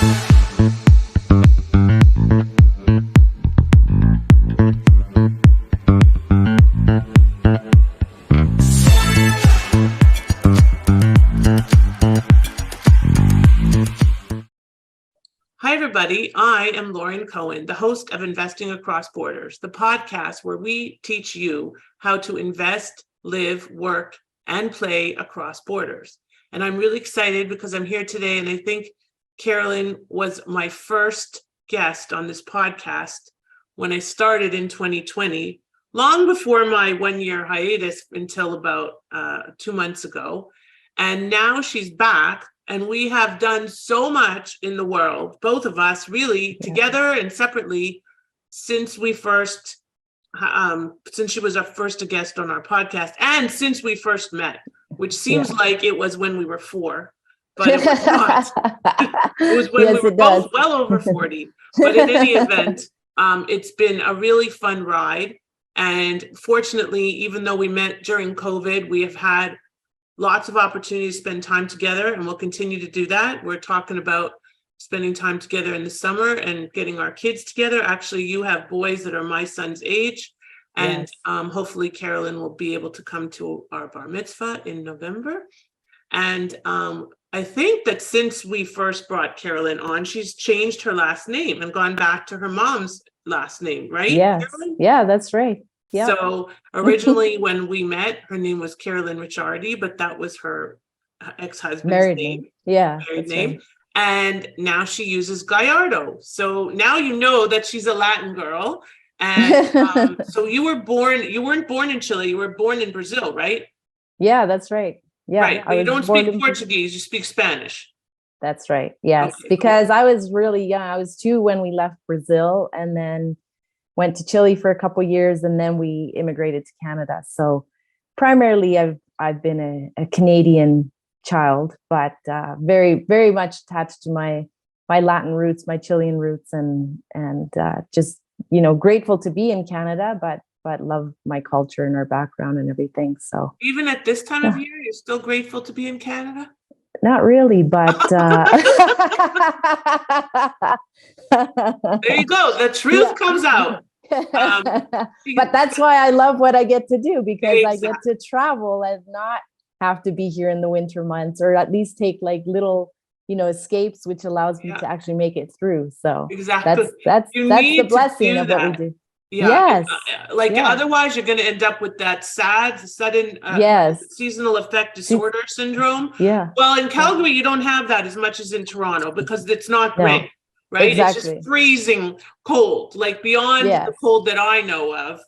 Hi, everybody. I am Lauren Cohen, the host of Investing Across Borders, the podcast where we teach you how to invest, live, work, and play across borders. And I'm really excited because I'm here today, and I think Carolin was my first guest on this podcast when I started in 2020, long before my one-year hiatus until about 2 months ago. And now she's back. And we have done so much in the world, both of us really together and separately, since she was our first guest on our podcast, and since we first met, which seems like it was when we were 4, but it was not. It was when we were both well over 40. But in any event, it's been a really fun ride. And fortunately, even though we met during COVID, we have had lots of opportunities to spend time together, and we'll continue to do that. We're talking about spending time together in the summer and getting our kids together. Actually, you have boys that are my son's age, and hopefully Carolin will be able to come to our bar mitzvah in November. And I think that since we first brought Carolin on, she's changed her last name and gone back to her mom's last name, right? Yes. Carolin? Yeah, that's right. Yep. So originally when we met, her name was Carolin Ricciardi, but that was her ex-husband's married name. Yeah. Married name. Right. And now she uses Gallardo. So now you know that she's a Latin girl. And so you weren't born in Chile, you were born in Brazil, right? Yeah, that's right. Yeah. Right. But you don't speak Portuguese, you speak Spanish. That's right. Yes. Okay, because cool. I was really young. I was 2 when we left Brazil, and then went to Chile for a couple of years, and then we immigrated to Canada. So primarily I've been a Canadian child, but very, very much attached to my Latin roots, my Chilean roots, and just, grateful to be in Canada, but love my culture and our background and everything. So even at this time of year, you're still grateful to be in Canada? Not really, but there you go. The truth comes out. But that's why I love what I get to do, because I get to travel and not have to be here in the winter months, or at least take like little, escapes, which allows me to actually make it through. So exactly, that's the blessing of what we do. Yeah. Yes. Otherwise you're going to end up with that sudden seasonal affect disorder syndrome. Yeah. Well, in Calgary, you don't have that as much as in Toronto, because it's not gray, right? Exactly. It's just freezing cold, like beyond the cold that I know of.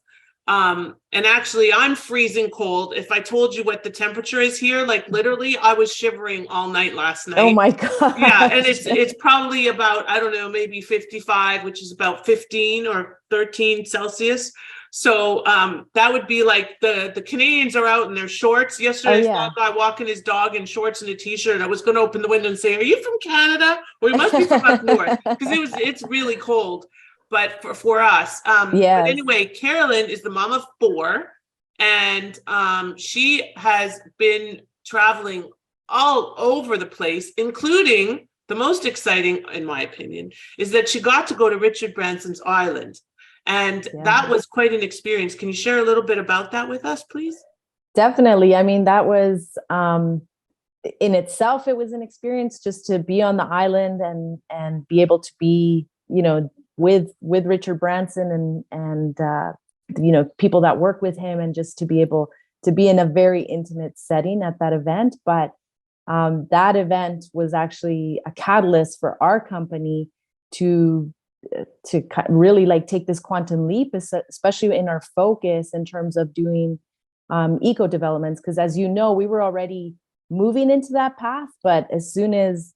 And actually I'm freezing cold. If I told you what the temperature is here, like literally I was shivering all night last night. Oh my God. Yeah. And it's probably about, I don't know, maybe 55, which is about 15 or 13 Celsius. So that would be like the Canadians are out in their shorts. Yesterday, I saw a guy walking his dog in shorts and a t-shirt. And I was going to open the window and say, "Are you from Canada? Or you must be from up north," because it's really cold. But for us, but anyway, Carolin is the mom of 4, and she has been traveling all over the place, including the most exciting, in my opinion, is that she got to go to Richard Branson's island. And that was quite an experience. Can you share a little bit about that with us, please? Definitely. I mean, that was, in itself, it was an experience just to be on the island and be able to be, with Richard Branson and people that work with him, and just to be able to be in a very intimate setting at that event. But that event was actually a catalyst for our company to really like take this quantum leap, especially in our focus in terms of doing eco developments. Because as you know, we were already moving into that path, but as soon as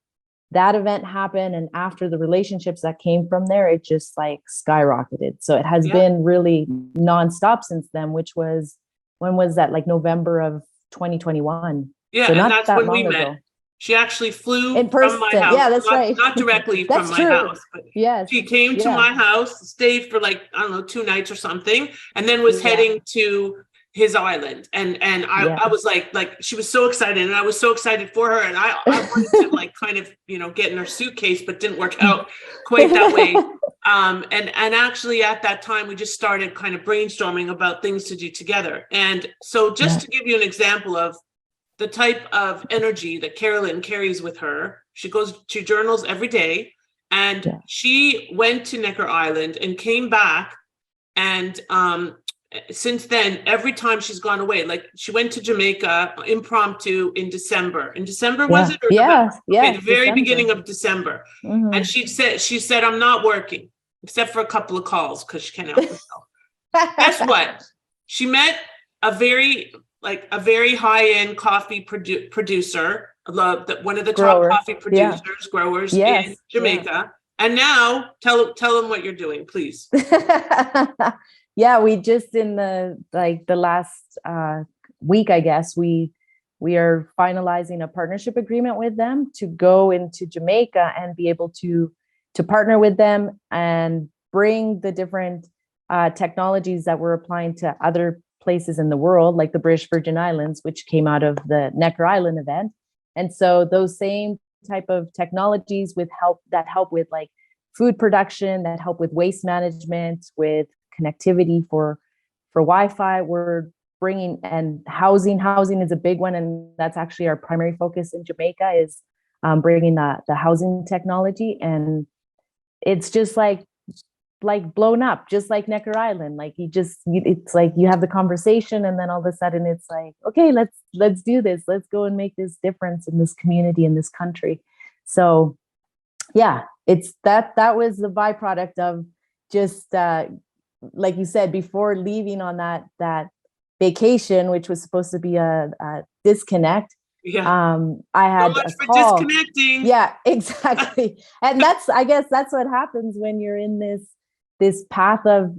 that event happened, and after the relationships that came from there, it just like skyrocketed. So it has been really nonstop since then, which was, when was that? Like November of 2021. Yeah, so and not that's that when long we met. ago. She actually flew in person. From my house. Yeah, that's right. Not directly from my house, but she came to my house, stayed for like, I don't know, 2 nights or something, and then was heading to his island. And I was like she was so excited, and I was so excited for her, and I wanted to like kind of, get in her suitcase, but didn't work out quite that way. And actually at that time we just started kind of brainstorming about things to do together. And so just to give you an example of the type of energy that Carolin carries with her, she journals every day, and she went to Necker Island and came back. And since then, every time she's gone away, like she went to Jamaica impromptu in December. In December, was it? Or November? Okay, the very beginning of December. And she said, I'm not working, except for a couple of calls because she can't help herself. Guess what? She met a very high-end coffee producer, one of the top coffee producers, growers in Jamaica. And now tell them what you're doing, please. Yeah, we just in the last week, I guess, we are finalizing a partnership agreement with them to go into Jamaica and be able to partner with them and bring the different technologies that we're applying to other places in the world, like the British Virgin Islands, which came out of the Necker Island event. And so those same type of technologies help with like food production, that help with waste management, with connectivity for Wi-Fi, we're bringing, and housing is a big one, and that's actually our primary focus in Jamaica, is bringing the housing technology. And it's just like blown up, just like Necker Island. Like it's like you have the conversation, and then all of a sudden it's like, okay, let's do this. Let's go and make this difference in this community, in this country. So yeah, it's that was the byproduct of just like you said, before leaving on that vacation, which was supposed to be a disconnect. I had so much a for call. Disconnecting. Yeah, exactly. And I guess that's what happens when you're in this path of,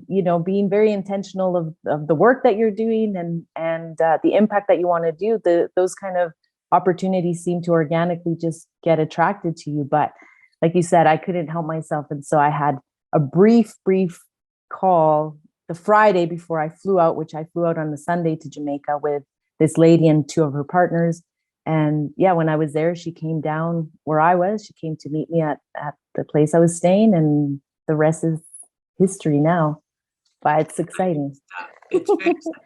being very intentional of the work that you're doing and the impact that you want to do. Those kind of opportunities seem to organically just get attracted to you. But like you said, I couldn't help myself. And so I had a brief call the Friday before I flew out, which I flew out on the Sunday to Jamaica with this lady and two of her partners. And yeah, when I was there, she came down where I was. She came to meet me at the place I was staying, and the rest is history now. But it's exciting. It's very exciting.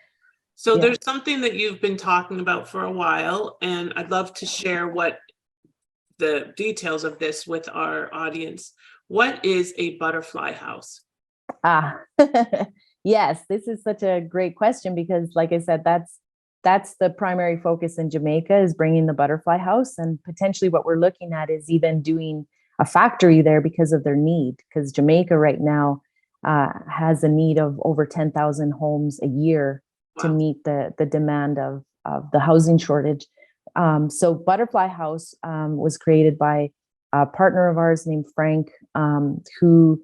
So there's something that you've been talking about for a while, and I'd love to share what the details of this with our audience. What is a butterfly house? Yes, this is such a great question, because like I said, that's the primary focus in Jamaica, is bringing the butterfly house. And potentially what we're looking at is even doing a factory there because of their need, because Jamaica right now has a need of over 10,000 homes a year to meet the demand of the housing shortage. So Butterfly House was created by a partner of ours named Frank, who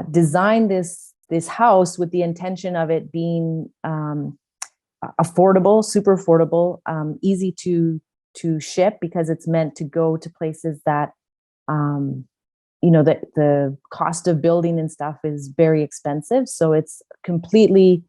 designed this house with the intention of it being affordable, super affordable, easy to ship, because it's meant to go to places that the cost of building and stuff is very expensive. So it's completely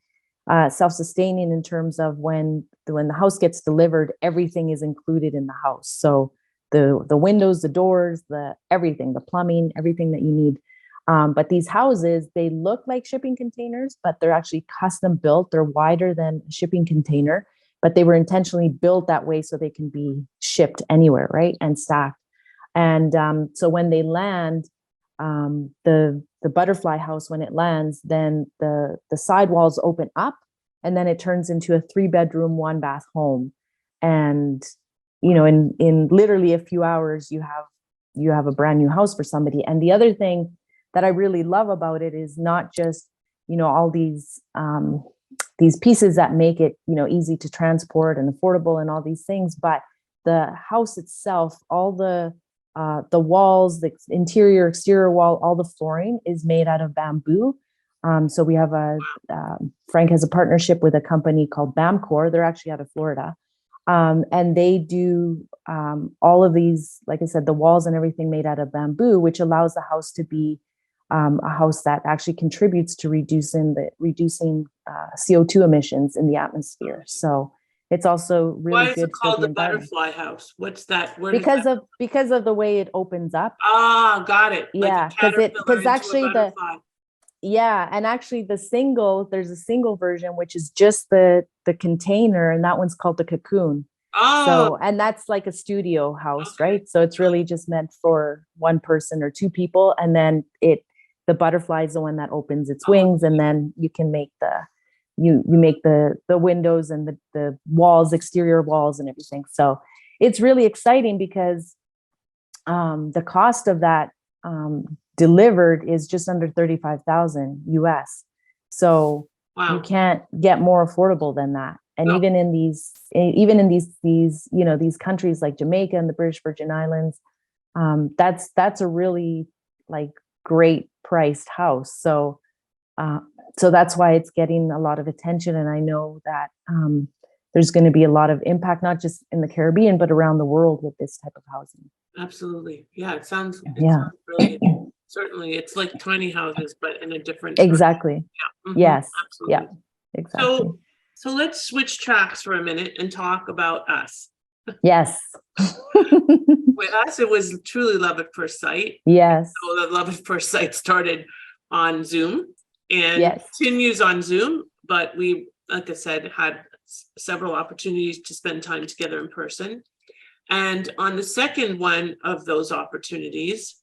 self-sustaining in terms of when the house gets delivered, everything is included in the house. So the windows, the doors, everything, the plumbing, everything that you need. But these houses, they look like shipping containers, but they're actually custom built. They're wider than a shipping container, but they were intentionally built that way so they can be shipped anywhere, right? And stacked. And so when they land, the butterfly house, when it lands, then the sidewalls open up, and then it turns into a 3-bedroom, 1-bath home. And in literally a few hours, you have a brand new house for somebody. And the other thing that I really love about it is not just all these pieces that make it easy to transport and affordable and all these things, but the house itself, all the walls, the interior, exterior wall, all the flooring is made out of bamboo. So we have Frank has a partnership with a company called Bamcor. They're actually out of Florida. And they do all of these, like I said, the walls and everything made out of bamboo, which allows the house to be a house that actually contributes to reducing CO2 emissions in the atmosphere. So it's also really Why is it good for called the the environment butterfly house? What's that? Where does that? because of the way it opens up. Ah, got it. Like a Yeah, caterpillar because into a actually butterfly. and actually there's a single version which is just the container, and that one's called the cocoon. Oh, So, and that's like a studio house, okay. right? So it's really just meant for one person or two people, and then the butterfly is the one that opens its wings, and then you can make you make the windows and the walls, exterior walls and everything. So it's really exciting because the cost of that delivered is just under 35,000 US. So you Wow. can't get more affordable than that. And No. even in these these countries like Jamaica and the British Virgin Islands, that's a really like great priced house. So so that's why it's getting a lot of attention. And I know that there's going to be a lot of impact, not just in the Caribbean, but around the world with this type of housing. Absolutely. Yeah, it sounds Yeah, brilliant. Certainly, it's like tiny houses, but in a different sort of, exactly. yeah. Yes. Yeah, Absolutely. exactly. So let's switch tracks for a minute and talk about us. Yes. With us, it was truly love at first sight. Yes. So the love at first sight started on Zoom and Yes. continues on Zoom, but we, like I said, had several opportunities to spend time together in person. And on the second one of those opportunities,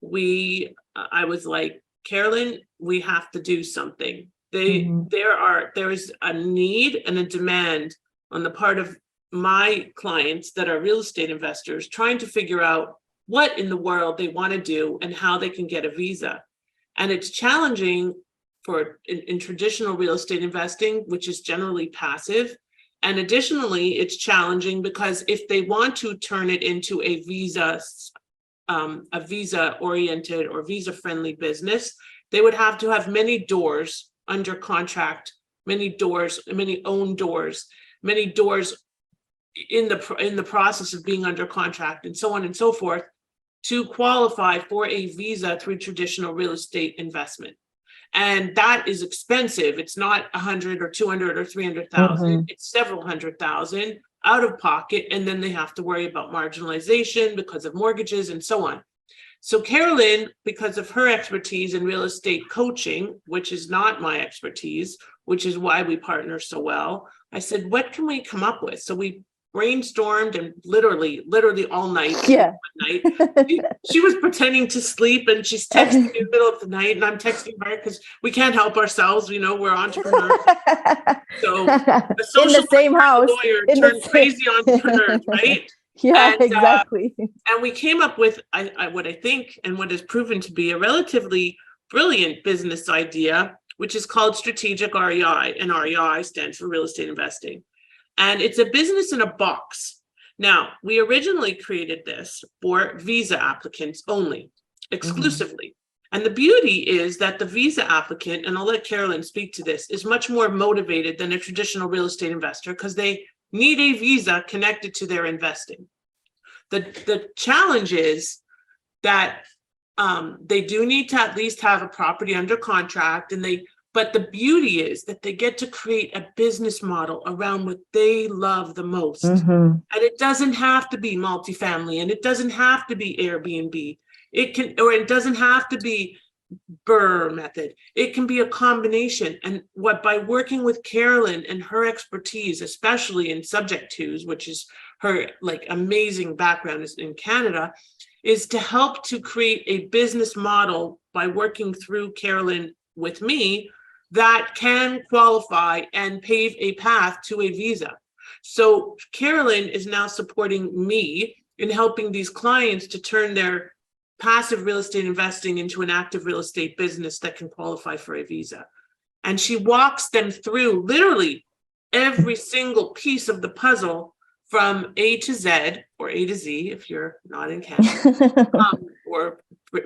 I was like, Carolin, we have to do something. There is a need and a demand on the part of my clients that are real estate investors trying to figure out what in the world they want to do and how they can get a visa. And it's challenging in traditional real estate investing, which is generally passive. And additionally, it's challenging because if they want to turn it into a visa-oriented or visa-friendly business, they would have to have many doors under contract, many own doors, many doors in the process of being under contract, and so on and so forth, to qualify for a visa through traditional real estate investment. And that is expensive. It's not 100 or 200 or 300,000. It's several $100,000 out of pocket. And then they have to worry about marginalization because of mortgages and so on. So Carolin, because of her expertise in real estate coaching, which is not my expertise, which is why we partner so well, I said, what can we come up with? So we brainstormed and literally all night. Yeah. She was pretending to sleep and she's texting me in the middle of the night, and I'm texting her because we can't help ourselves. We're entrepreneurs. So the social in the same house, lawyer turned crazy entrepreneurs, right? Yeah, exactly. And we came up with what I think and what has proven to be a relatively brilliant business idea, which is called strategic REI, and REI stands for real estate investing. And it's a business in a box. Now, we originally created this for visa applicants only, exclusively. And the beauty is that the visa applicant, and I'll let Carolin speak to this, is much more motivated than a traditional real estate investor because they need a visa connected to their investing. The challenge is that they do need to at least have a property under contract, but the beauty is that they get to create a business model around what they love the most. And it doesn't have to be multifamily, and it doesn't have to be Airbnb. It doesn't have to be BRRRR method. It can be a combination. And by working with Carolin and her expertise, especially in subject twos, which is her like amazing background is in Canada, is to help to create a business model by working through Carolin with me that can qualify and pave a path to a visa. So Carolin is now supporting me in helping these clients to turn their passive real estate investing into an active real estate business that can qualify for a visa. And she walks them through literally every single piece of the puzzle from A to Z, or A to Z if you're not in Canada, or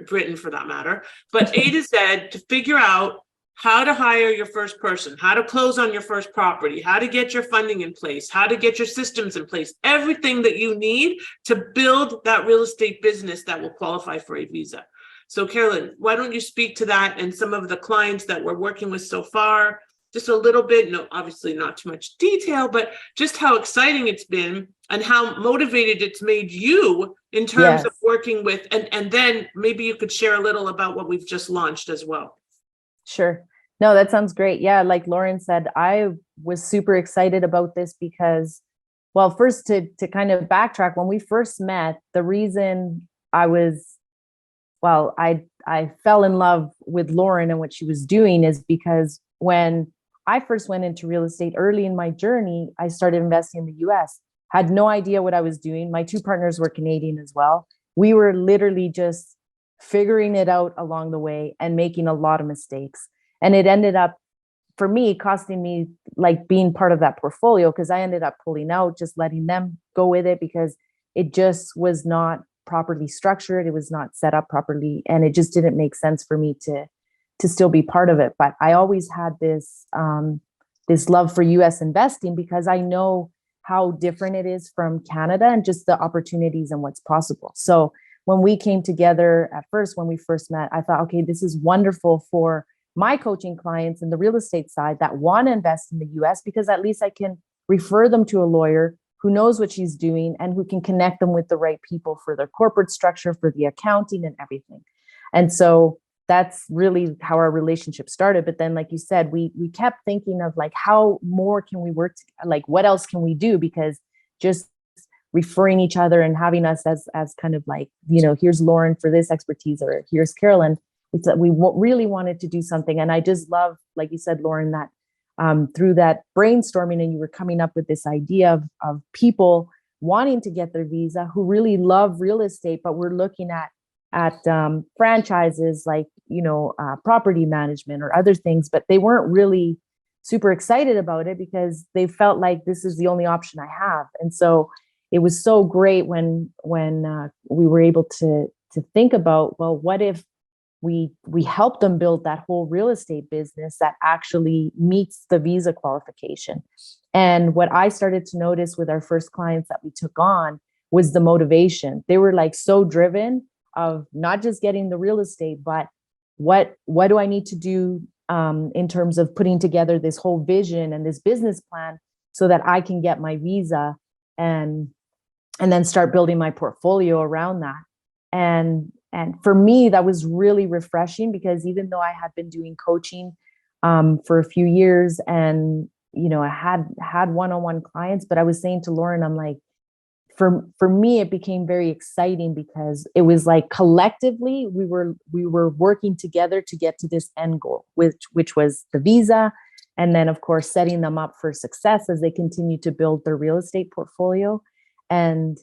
Britain for that matter, but A to Z to figure out how to hire your first person, how to close on your first property, how to get your funding in place, how to get your systems in place, everything that you need to build that real estate business that will qualify for a visa. So Carolin, why don't you speak to that and some of the clients that we're working with so far? Just a little bit, no, obviously not too much detail, but just how exciting it's been and how motivated it's made you in terms of working with, and then maybe you could share a little about what we've just launched as well. Sure. No, that sounds great. Yeah, like Lauren said, I was super excited about this because, well, first to kind of backtrack, when we first met, the reason I fell in love with Lauren and what she was doing is because when I first went into real estate early in my journey, I started investing in the US, had no idea what I was doing. My two partners were Canadian as well. We were literally just figuring it out along the way and making a lot of mistakes. And it ended up, for me, costing me like being part of that portfolio, because I ended up pulling out, just letting them go with it because it just was not properly structured. It was not set up properly. And it just didn't make sense for me to still be part of it. But I always had this love for US investing because I know how different it is from Canada and just the opportunities and what's possible. So when we came together at first, when we first met, I thought, okay, this is wonderful for my coaching clients in the real estate side that want to invest in the US, because at least I can refer them to a lawyer who knows what she's doing and who can connect them with the right people for their corporate structure, for the accounting and everything. And so that's really how our relationship started. But then, like you said, we kept thinking of like, how more can we work like, what else can we do? Because just referring each other and having us as kind of like, here's Lauren for this expertise, or here's Carolin, it's that we really wanted to do something. And I just love, like you said, Lauren, that through that brainstorming and you were coming up with this idea of people wanting to get their visa who really love real estate, but we're looking at franchises like, property management or other things, but they weren't really super excited about it because they felt like this is the only option I have. And so it was so great when we were able to think about, well, what if we help them build that whole real estate business that actually meets the visa qualification. And what I started to notice with our first clients that we took on was the motivation. They were like so driven of not just getting the real estate, but what do I need to do in terms of putting together this whole vision and this business plan so that I can get my visa and then start building my portfolio around that. And for me, that was really refreshing because even though I had been doing coaching for a few years and, I had one-on-one clients, but I was saying to Lauren, I'm like, for me, it became very exciting because it was like collectively we were working together to get to this end goal, which was the visa. And then, of course, setting them up for success as they continue to build their real estate portfolio. And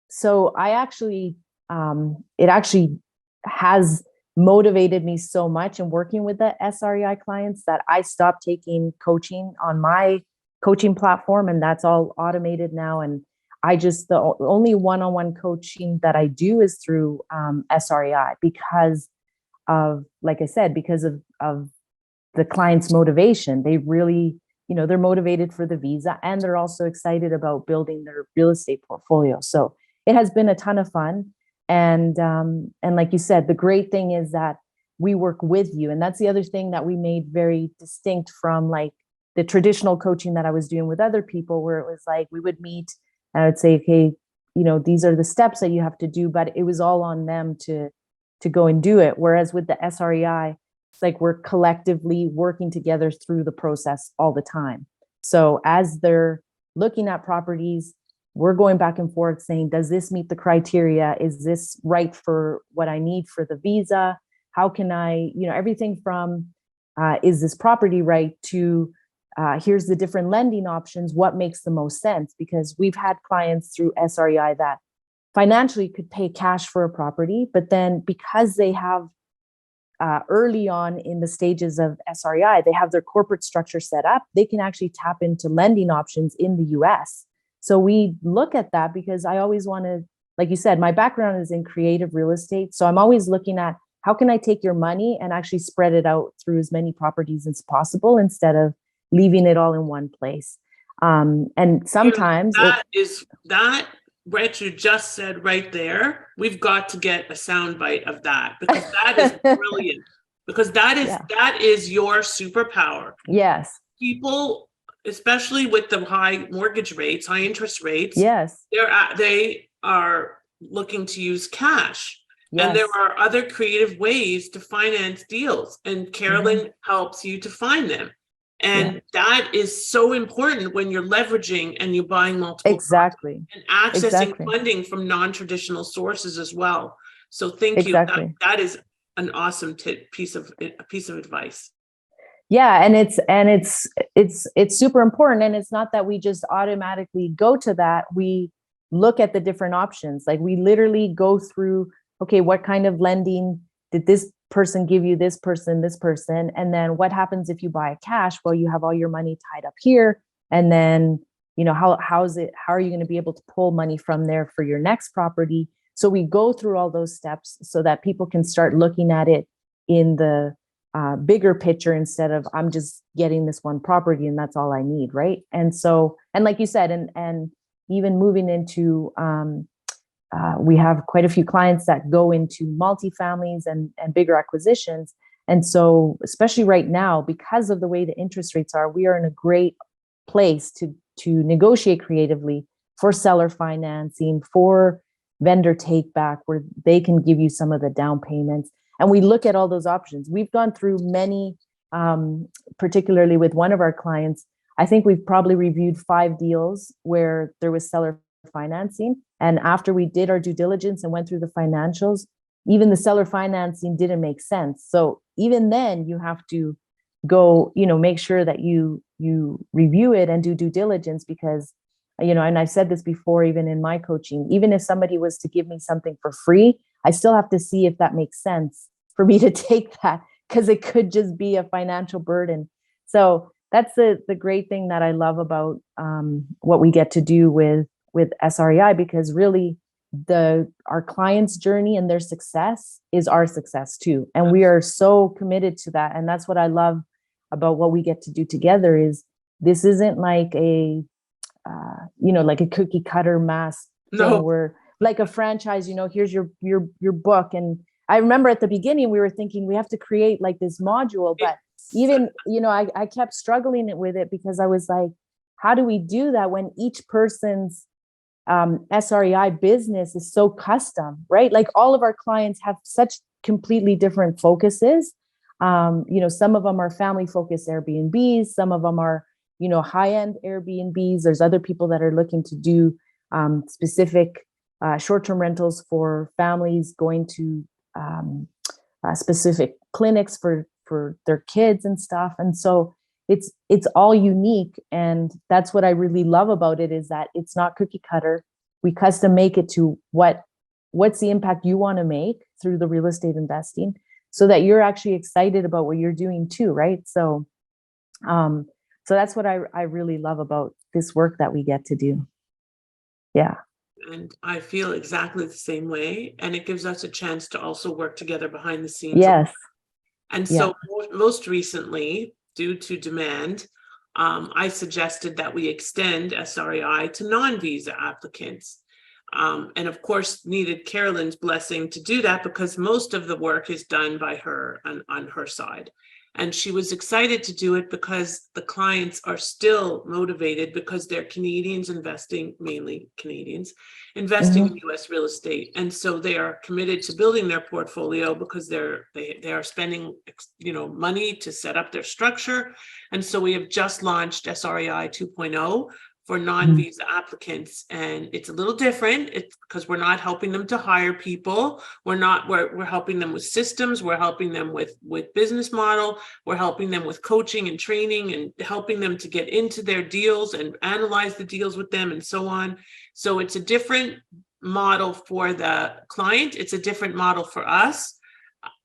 so it actually has motivated me so much in working with the SREI clients that I stopped taking coaching on my coaching platform, and that's all automated now. And the only one-on-one coaching that I do is through SREI because of, like I said, because of the client's motivation. They really, they're motivated for the visa and they're also excited about building their real estate portfolio. So it has been a ton of fun. And like you said, the great thing is that we work with you. And that's the other thing that we made very distinct from like the traditional coaching that I was doing with other people, where it was like, we would meet and I would say, okay, these are the steps that you have to do, but it was all on them to go and do it. Whereas with the SREI, it's like we're collectively working together through the process all the time. So as they're looking at properties, we're going back and forth saying, does this meet the criteria? Is this right for what I need for the visa? How can I, everything from, is this property right to, here's the different lending options, what makes the most sense? Because we've had clients through SREI that financially could pay cash for a property, but then because they have early on in the stages of SREI, they have their corporate structure set up, they can actually tap into lending options in the US. So we look at that because I always want to, like you said, my background is in creative real estate. So I'm always looking at how can I take your money and actually spread it out through as many properties as possible instead of leaving it all in one place. And sometimes that what you just said right there, we've got to get a soundbite of that, because that is brilliant. Because that is your superpower. Yes. People, especially with the high mortgage rates, high interest rates, yes, they are looking to use cash. yes. And there are other creative ways to finance deals, and Carolin helps you to find them. And that is so important when you're leveraging and you're buying multiple exactly and accessing funding from non-traditional sources as well. So thank you. That is an awesome piece of advice. Yeah, and it's super important. And it's not that we just automatically go to that. We look at the different options. Like, we literally go through, okay, what kind of lending did this person give you, this person, and then what happens if you buy a cash? Well, you have all your money tied up here, and then how are you going to be able to pull money from there for your next property? So we go through all those steps so that people can start looking at it in the bigger picture, instead of, I'm just getting this one property and that's all I need, right? And so, and like you said, and even moving into we have quite a few clients that go into multifamilies and bigger acquisitions. And so, especially right now, because of the way the interest rates are, we are in a great place to negotiate creatively for seller financing, for vendor take back, where they can give you some of the down payments. And we look at all those options. We've gone through many, particularly with one of our clients. I think we've probably reviewed 5 deals where there was seller financing. And after we did our due diligence and went through the financials, even the seller financing didn't make sense. So even then, you have to go, make sure that you review it and do due diligence, because, and I've said this before, even in my coaching, even if somebody was to give me something for free, I still have to see if that makes sense for me to take that, because it could just be a financial burden. So that's the great thing that I love about what we get to do with SREI, because really our clients' journey and their success is our success too. And we are so committed to that. And that's what I love about what we get to do together, is this isn't like a, like a cookie cutter mass thing where, like a franchise, here's your book. And I remember at the beginning, we were thinking we have to create like this module, but even, I kept struggling with it, because I was like, how do we do that when each person's SREI business is so custom, right? Like, all of our clients have such completely different focuses. Some of them are family focused Airbnbs, some of them are, high-end Airbnbs. There's other people that are looking to do specific short-term rentals for families going to specific clinics for their kids and stuff. And so it's all unique. And that's what I really love about it, is that it's not cookie cutter. We custom make it to what's the impact you want to make through the real estate investing, so that you're actually excited about what you're doing too, right? So that's what I really love about this work that we get to do. Yeah. And I feel exactly the same way. And it gives us a chance to also work together behind the scenes. Yes. And so most recently, due to demand, I suggested that we extend SREI to non-visa applicants. And of course, needed Carolin's blessing to do that, because most of the work is done by her on her side. And she was excited to do it because the clients are still motivated, because they're Canadians investing, mainly Canadians, investing in US real estate. And so they are committed to building their portfolio, because they are spending, money to set up their structure. And so we have just launched SREI 2.0 for non-visa applicants. And it's a little different. It's because we're not helping them to hire people. We're helping them with systems. We're helping them with business model. We're helping them with coaching and training, and helping them to get into their deals and analyze the deals with them, and so on. So it's a different model for the client. It's a different model for us.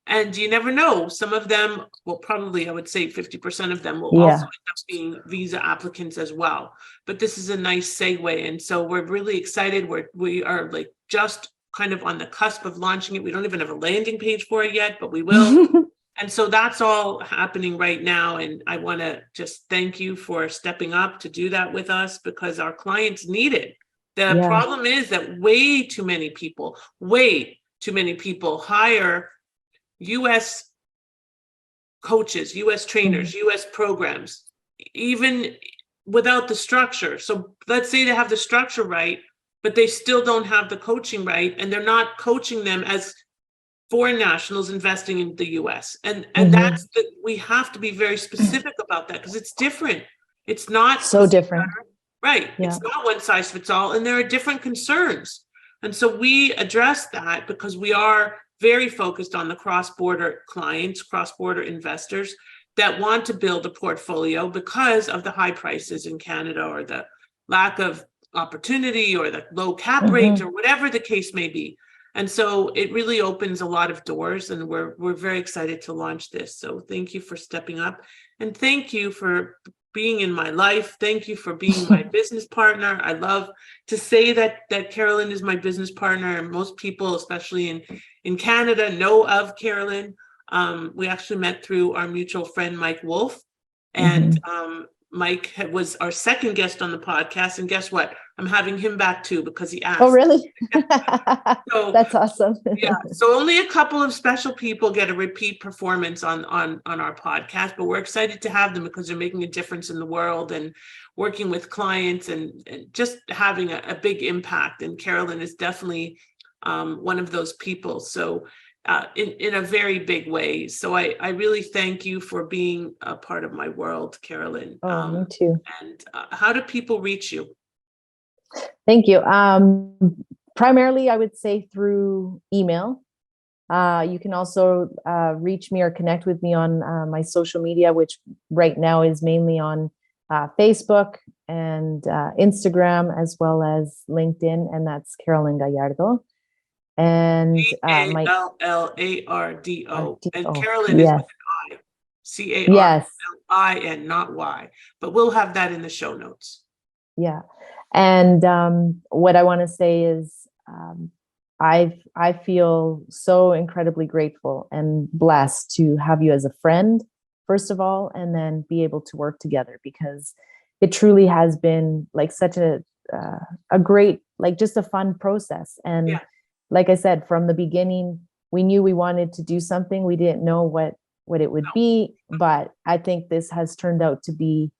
And you never know, some of them will probably, I would say 50% of them will also end up being visa applicants as well. But this is a nice segue. And so we're really excited. We are like just kind of on the cusp of launching it. We don't even have a landing page for it yet, but we will. And so that's all happening right now. And I want to just thank you for stepping up to do that with us, because our clients need it. The problem is that way too many people hire US coaches, US trainers, US programs, even without the structure. So let's say they have the structure right, but they still don't have the coaching right, and they're not coaching them as foreign nationals investing in the US. And that's we have to be very specific about that, because it's different. It's not so different. Right. Yeah. It's not one size fits all, and there are different concerns. And so we address that because we are very focused on the cross-border clients, cross-border investors that want to build a portfolio because of the high prices in Canada, or the lack of opportunity, or the low cap rate, or whatever the case may be. And so it really opens a lot of doors, and we're very excited to launch this. So thank you for stepping up, and thank you for being in my life. Thank you for being my business partner. I love to say that Carolin is my business partner, and most people, especially in Canada, know of Carolin. We actually met through our mutual friend, Mike Wolf, and Mike was our second guest on the podcast. And guess what? I'm having him back too, because he asked. Oh, really? So, that's awesome. Yeah. So only a couple of special people get a repeat performance on our podcast, but we're excited to have them because they're making a difference in the world and working with clients and just having a big impact. And Carolin is definitely one of those people. So in a very big way. So I really thank you for being a part of my world, Carolin. Oh, me too. And how do people reach you? Thank you. Primarily, I would say through email. You can also reach me or connect with me on my social media, which right now is mainly on Facebook and Instagram, as well as LinkedIn, and that's Carolin Gallardo. And my Gallardo, and Carolin yes. is with an I, Carlin, not Y. But we'll have that in the show notes. Yeah, and what I want to say is, I feel so incredibly grateful and blessed to have you as a friend, first of all, and then be able to work together, because it truly has been like such a great, like just a fun process. And like I said, from the beginning, we knew we wanted to do something. We didn't know what it would be, but I think this has turned out to be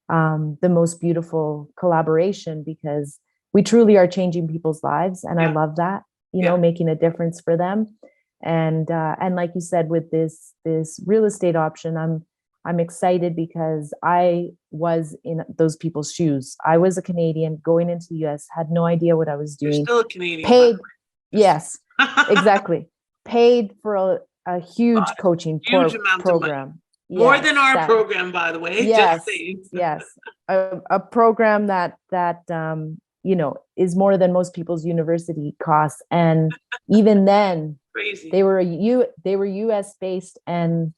the most beautiful collaboration, because we truly are changing people's lives. And I love that, making a difference for them. And like you said, with this real estate option, I'm excited because I was in those people's shoes. I was a Canadian going into the US, had no idea what I was doing. You're still a Canadian. Paid. Yes, exactly. Paid for a huge coaching program. More than our program, by the way. Yes, yes. A program that is more than most people's university costs. And even then, crazy. They were US based, and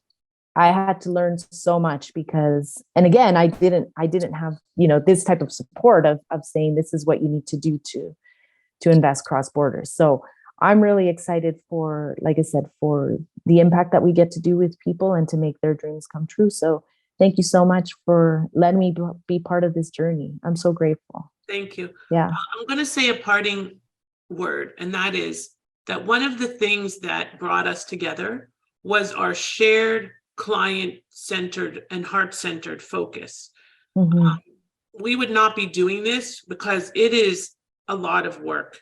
I had to learn so much because, and again, I didn't have, this type of support of saying this is what you need to do to invest cross borders. So I'm really excited for, like I said, for the impact that we get to do with people and to make their dreams come true. So thank you so much for letting me be part of this journey. I'm so grateful. Thank you. Yeah. I'm going to say a parting word, and that is that one of the things that brought us together was our shared client-centered and heart-centered focus. We would not be doing this because it is a lot of work.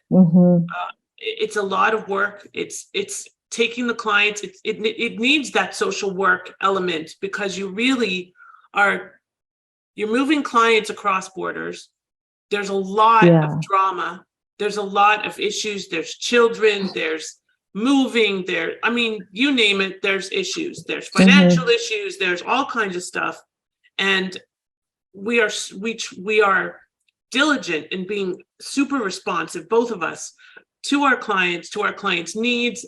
It's a lot of work. It's taking the clients. It needs that social work element, because you really you're moving clients across borders. There's a lot of drama. There's a lot of issues. There's children. There's moving. You name it. There's issues. There's financial issues. There's all kinds of stuff. And we are diligent in being super responsive, both of us, to our clients' needs,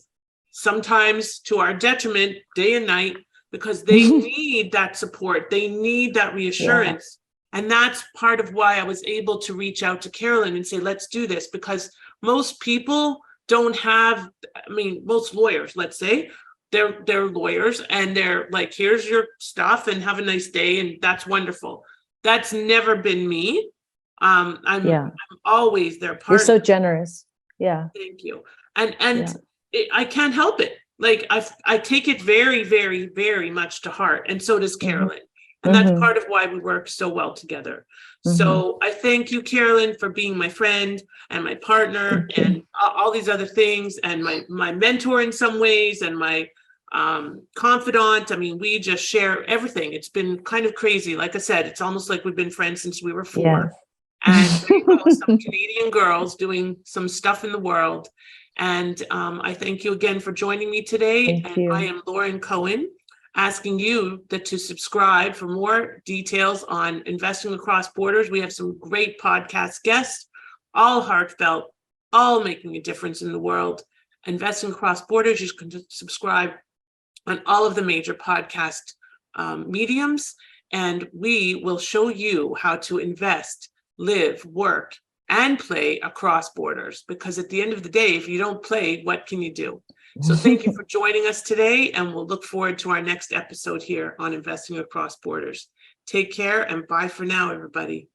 sometimes to our detriment, day and night, because they need that support. They need that reassurance. And that's part of why I was able to reach out to Carolin and say, let's do this, because most people don't have, most lawyers, let's say, they're lawyers and they're like, here's your stuff and have a nice day. And that's wonderful. That's never been me. I'm always their partner. You're so generous. Yeah. Thank you. And I can't help it. Like I take it very, very, very much to heart. And so does Carolyn. And that's part of why we work so well together. So I thank you, Carolyn, for being my friend and my partner and all these other things, and my mentor in some ways, and my confidant. I mean, we just share everything. It's been kind of crazy. Like I said, it's almost like we've been friends since we were 4. Yes. And there you go, some Canadian girls doing some stuff in the world. And I thank you again for joining me today. Thank you. I am Lauren Cohen, asking you to subscribe for more details on investing across borders. We have some great podcast guests, all heartfelt, all making a difference in the world. Investing across borders, you can subscribe on all of the major podcast mediums, and we will show you how to invest, live, work, and play across borders. Because at the end of the day, if you don't play, what can you do? So thank you for joining us today, and we'll look forward to our next episode here on Investing Across Borders. Take care, and bye for now, everybody.